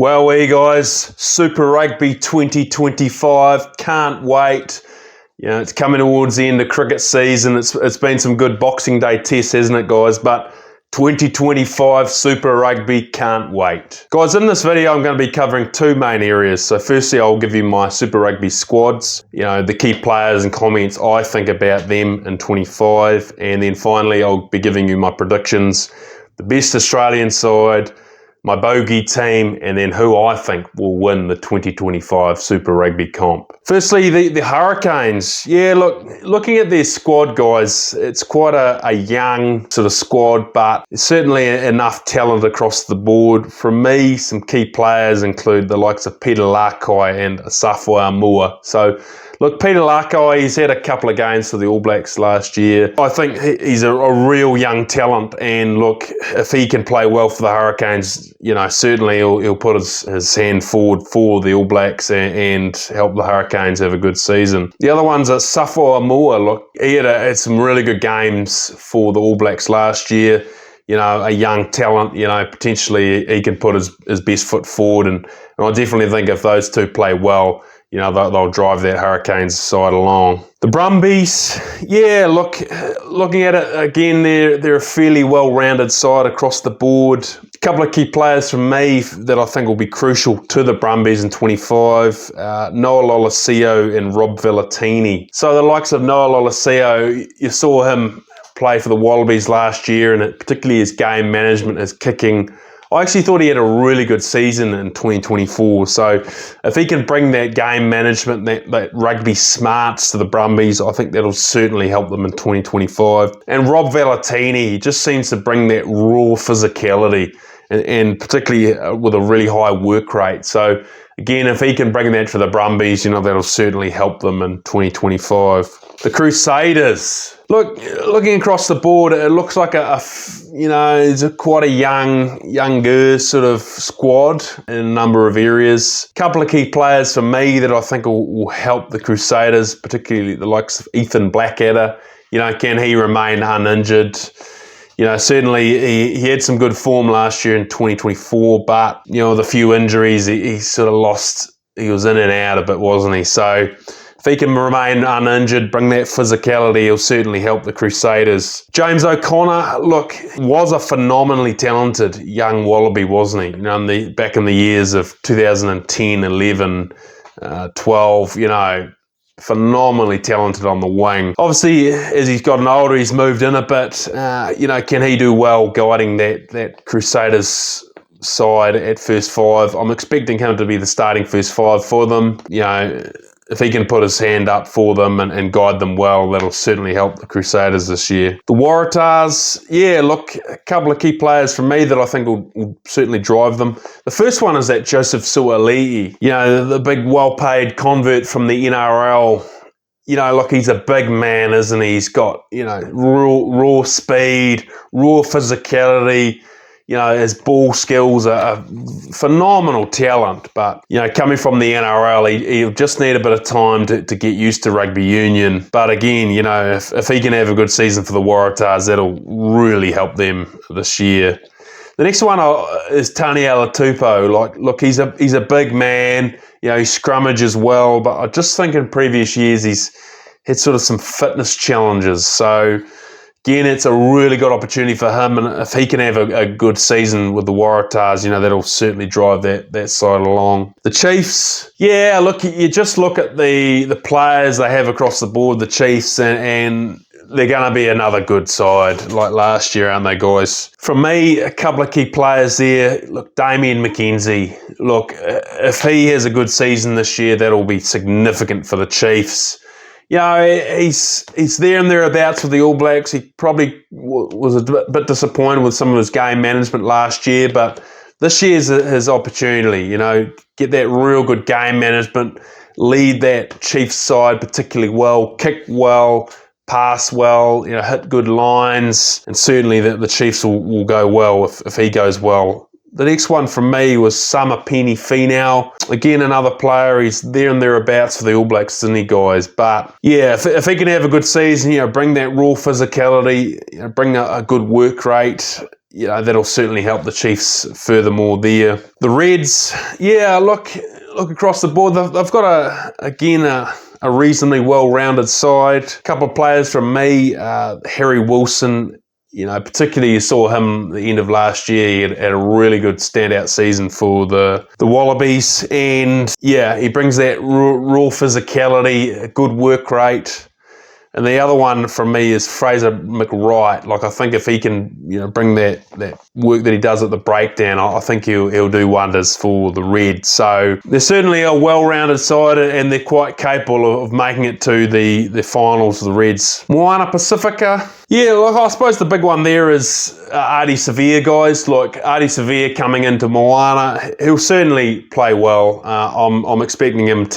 Well, guys, Super Rugby 2025, can't wait. It's coming towards the end of cricket season. It's been some good Boxing Day tests, hasn't it, guys? But 2025 Super Rugby, can't wait. Guys, in this video, I'm going to be covering two main areas. So firstly, I'll give you my Super Rugby squads, the key players and comments I think about them in 25. And then finally, I'll be giving you my predictions, the best Australian side, my bogey team, and then who I think will win the 2025 Super Rugby comp. Firstly, the Hurricanes. Yeah, looking at their squad, guys, it's quite a young sort of squad, but certainly enough talent across the board. For me, some key players include the likes of Peter Lakai and Asafo Amua. So, look, Peter Lakai, he's had a couple of games for the All Blacks last year. I think he's a real young talent, and look, if he can play well for the Hurricanes, certainly he'll put his hand forward for the All Blacks and help the Hurricanes have a good season. The other one's Asafo Amua. Look, he had some really good games for the All Blacks last year. A young talent, potentially he can put his best foot forward, and I definitely think if those two play well, they'll drive that Hurricanes side along. The Brumbies, yeah, looking at it again, they're a fairly well-rounded side across the board. A couple of key players from me that I think will be crucial to the Brumbies in 25, Noah Lolesio and Rob Vellatini. So the likes of Noah Lolesio, you saw him play for the Wallabies last year, and particularly his game management, his kicking. I actually thought he had a really good season in 2024. So if he can bring that game management, that rugby smarts to the Brumbies, I think that'll certainly help them in 2025. And Rob Vellatini, he just seems to bring that raw physicality, and particularly with a really high work rate. So again, if he can bring that for the Brumbies, that'll certainly help them in 2025. The Crusaders. Looking across the board, it looks like it's quite a younger sort of squad in a number of areas. A couple of key players for me that I think will help the Crusaders, particularly the likes of Ethan Blackadder. Can he remain uninjured? Certainly he had some good form last year in 2024, but, with a few injuries, he sort of lost. He was in and out a bit, wasn't he? So if he can remain uninjured, bring that physicality, he'll certainly help the Crusaders. James O'Connor, was a phenomenally talented young Wallaby, wasn't he? Back in the years of 2010, 11, 12, phenomenally talented on the wing. Obviously, as he's gotten older, he's moved in a bit. Can he do well guiding that Crusaders side at first five? I'm expecting him to be the starting first five for them. If he can put his hand up for them and guide them well, that'll certainly help the Crusaders this year. The Warratahs, a couple of key players from me that I think will certainly drive them. The first one is that Joseph Suali'i, the big well-paid convert from the NRL. He's a big man, isn't he? He's got, raw speed, raw physicality. His ball skills are phenomenal talent, but, coming from the NRL, he'll just need a bit of time to get used to rugby union. But again, if he can have a good season for the Warratahs, that'll really help them this year. The next one is Tani Alatupo. He's a big man. He scrummages well, but I just think in previous years he's had sort of some fitness challenges. So again, it's a really good opportunity for him, and if he can have a good season with the Warratahs, that'll certainly drive that side along. The Chiefs, you just look at the players they have across the board, the Chiefs, and they're going to be another good side like last year, aren't they, guys? For me, a couple of key players there. Damien McKenzie. If he has a good season this year, that'll be significant for the Chiefs. He's there and thereabouts with the All Blacks. He probably was a bit disappointed with some of his game management last year, but this year's his opportunity, get that real good game management, lead that Chiefs side particularly well, kick well, pass well, hit good lines, and certainly the Chiefs will go well if he goes well. The next one from me was Samapeni Finau. Again, another player. He's there and thereabouts for the All Blacks, isn't he, guys? But yeah, if he can have a good season, bring that raw physicality, bring a good work rate, that'll certainly help the Chiefs furthermore there. The Reds, look across the board. They've got a reasonably well-rounded side. A couple of players from me, Harry Wilson. Particularly you saw him at the end of last year. He had a really good standout season for the Wallabies. And he brings that raw physicality, a good work rate. And the other one from me is Fraser McWright. Like, I think if he can, bring that work that he does at the breakdown, I think he'll do wonders for the Reds. So they're certainly a well-rounded side, and they're quite capable of making it to the finals of the Reds. Moana Pasifika. Yeah, look, I suppose the big one there is Ardie Savea, guys. Like, Ardie Savea coming into Moana, he'll certainly play well. I'm expecting him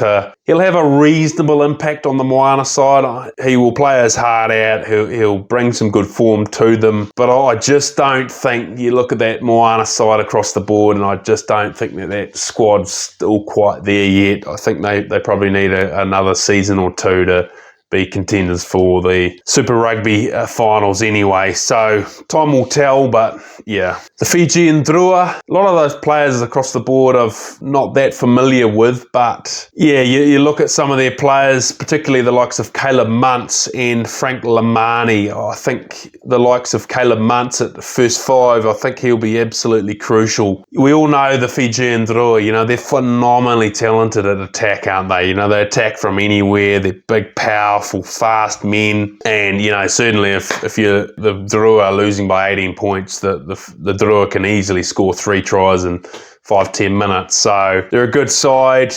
he'll have a reasonable impact on the Moana side. He will play his heart out. He'll bring some good form to them. But I just don't think, you look at that Moana side across the board, and I just don't think that squad's still quite there yet. I think they probably need another season or two to be contenders for the Super Rugby finals anyway. So time will tell, but The Fijian Drua, a lot of those players across the board I'm not that familiar with, but you look at some of their players, particularly the likes of Caleb Muntz and Frank Lamani. I think the likes of Caleb Muntz at the first five, I think he'll be absolutely crucial. We all know the Fijian Drua, they're phenomenally talented at attack, aren't they? They attack from anywhere. They're big, powerful, fast men, and certainly if you're the Drua are losing by 18 points, the Drua can easily score 3 tries in 5-10 minutes. So they're a good side,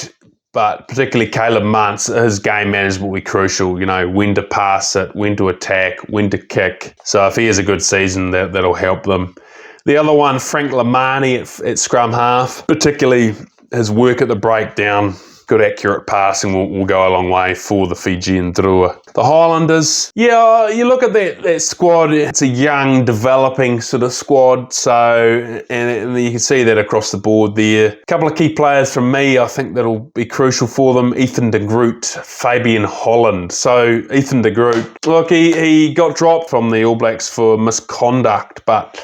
but particularly Caleb Muntz, his game management will be crucial. When to pass it, when to attack, when to kick. So if he has a good season, that'll help them. The other one, Frank Lamani at scrum half, particularly his work at the breakdown, good accurate passing will go a long way for the Fijian Drua. The Highlanders, you look at that squad, it's a young, developing sort of squad, so, and you can see that across the board there. A couple of key players from me, I think that'll be crucial for them. Ethan de Groot, Fabian Holland. So, Ethan de Groot, look, he got dropped from the All Blacks for misconduct, but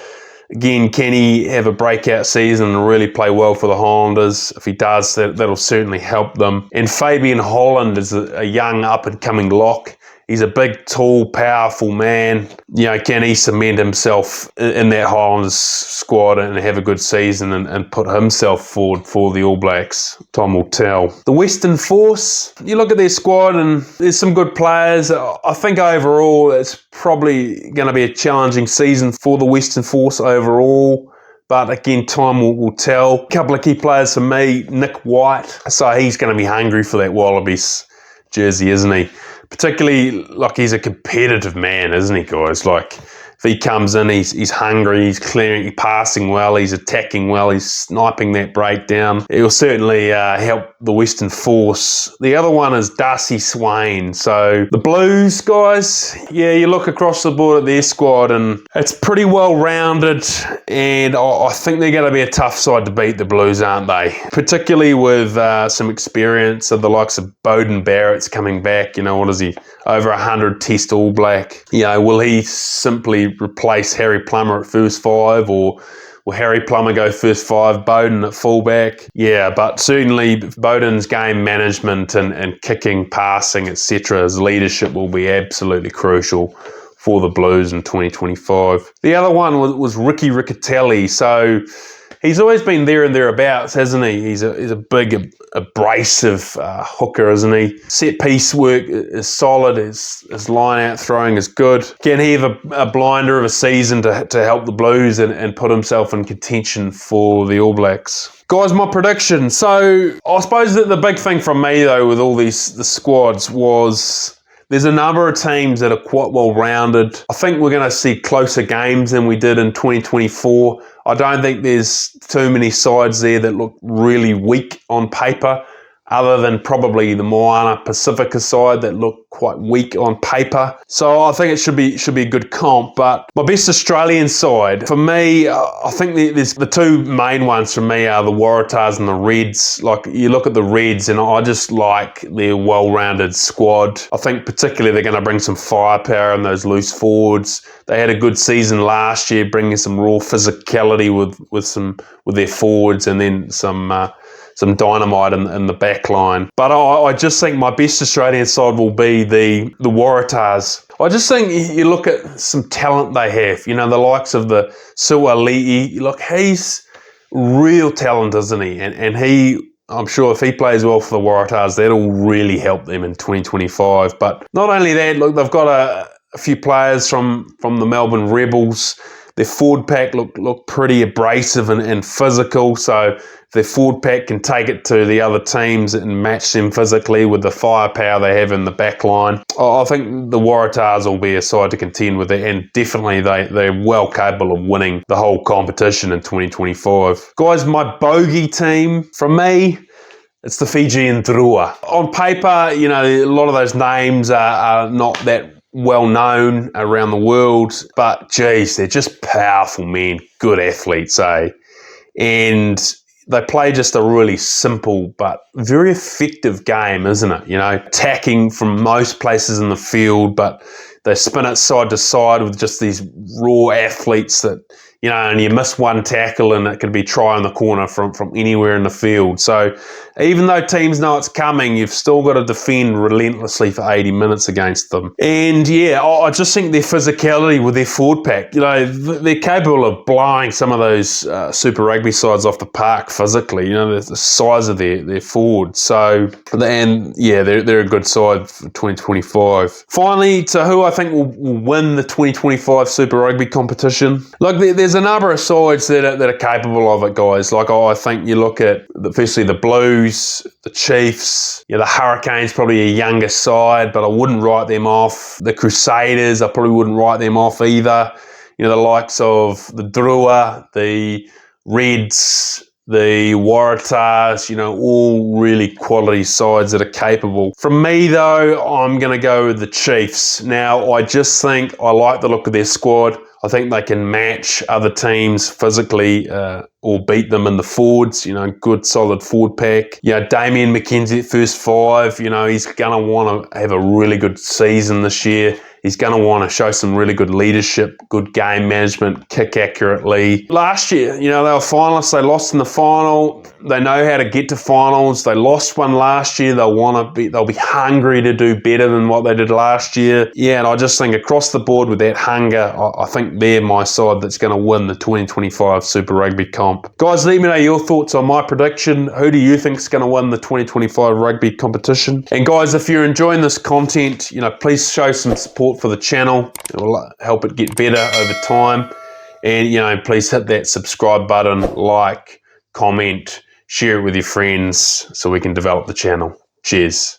again, can he have a breakout season and really play well for the Highlanders? If he does, that'll certainly help them. And Fabian Holland is a young up-and-coming lock. He's a big, tall, powerful man. Can he cement himself in that Highlanders squad and have a good season and put himself forward for the All Blacks? Time will tell. The Western Force, you look at their squad and there's some good players. I think overall it's probably going to be a challenging season for the Western Force overall. But again, time will tell. A couple of key players for me, Nick White. So he's going to be hungry for that Wallabies jersey, isn't he? Particularly, he's a competitive man, isn't he, guys? If he comes in, he's hungry, he's clearing, he's passing well, he's attacking well, he's sniping that breakdown. It will certainly help the Western Force. The other one is Darcy Swain. So the Blues, guys, you look across the board at their squad and it's pretty well rounded, and I think they're going to be a tough side to beat, the Blues, aren't they? Particularly with some experience of the likes of Bowden Barrett's coming back. What is he? Over 100 Test All Black. Will he simply replace Harry Plummer at first five, or will Harry Plummer go first five, Bowden at fullback? But certainly Bowden's game management and kicking, passing, etc., his leadership will be absolutely crucial for the Blues in 2025. The other one was Ricky Riccatelli. So he's always been there and thereabouts, hasn't he? He's a big, abrasive hooker, isn't he? Set piece work is solid. His line out throwing is good. Can he have a blinder of a season to help the Blues and put himself in contention for the All Blacks? Guys, my prediction. So I suppose that the big thing from me, though, with all the squads was there's a number of teams that are quite well rounded. I think we're going to see closer games than we did in 2024. I don't think there's too many sides there that look really weak on paper. other than probably the Moana Pasifika side that look quite weak on paper. So I think it should be a good comp. But my best Australian side, for me, I think there's the two main ones for me are the Warratahs and the Reds. Like, you look at the Reds and I just like their well-rounded squad. I think particularly they're going to bring some firepower in those loose forwards. They had a good season last year, bringing some raw physicality with their forwards, and then some dynamite in the back line. But I just think my best Australian side will be the Warratahs. I just think you look at some talent they have. You know, the likes of the Suali'i. Look, he's real talent, isn't he? And I'm sure if he plays well for the Warratahs, that'll really help them in 2025. But not only that, look, they've got a few players from the Melbourne Rebels. Their forward pack look pretty abrasive and physical, so if their forward pack can take it to the other teams and match them physically with the firepower they have in the back line, I think the Warratahs will be a side to contend with it, and definitely they're well capable of winning the whole competition in 2025. Guys, my bogey team, for me, it's the Fijian Drua. On paper, you know, a lot of those names are not that well known around the world, but geez, they're just powerful men, good athletes, eh? And they play just a really simple but very effective game, isn't it? You know, attacking from most places in the field, but they spin it side to side with just these raw athletes that, you know, and you miss one tackle and it could be try in the corner from anywhere in the field. So even though teams know it's coming, you've still got to defend relentlessly for 80 minutes against them. And yeah, I just think their physicality with their forward pack, you know, they're capable of blowing some of those Super Rugby sides off the park physically, you know, the size of their forwards. So, and yeah, they're a good side for 2025. Finally, to who I think will win the 2025 Super Rugby competition. Look, there's a number of sides that are capable of it, guys. Like, I think you look at, firstly, the Blues, the Chiefs, the Hurricanes, probably a younger side, but I wouldn't write them off. The Crusaders, I probably wouldn't write them off either. You know, the likes of the Drua, the Reds, the Warratahs, you know, all really quality sides that are capable. For me, though, I'm going to go with the Chiefs. Now, I just think I like the look of their squad. I think they can match other teams physically or beat them in the forwards, you know, good solid forward pack. You know, Damien McKenzie at first five, you know, he's going to want to have a really good season this year. He's going to want to show some really good leadership, good game management, kick accurately. Last year, you know, they were finalists. They lost in the final. They know how to get to finals. They lost one last year. They'll be hungry to do better than what they did last year. Yeah, and I just think across the board with that hunger, I think they're my side that's going to win the 2025 Super Rugby comp. Guys, let me know your thoughts on my prediction. Who do you think is going to win the 2025 rugby competition? And guys, if you're enjoying this content, you know, please show some support for the channel. It will help it get better over time. And, you know, please hit that subscribe button, like, comment, share it with your friends so we can develop the channel. Cheers.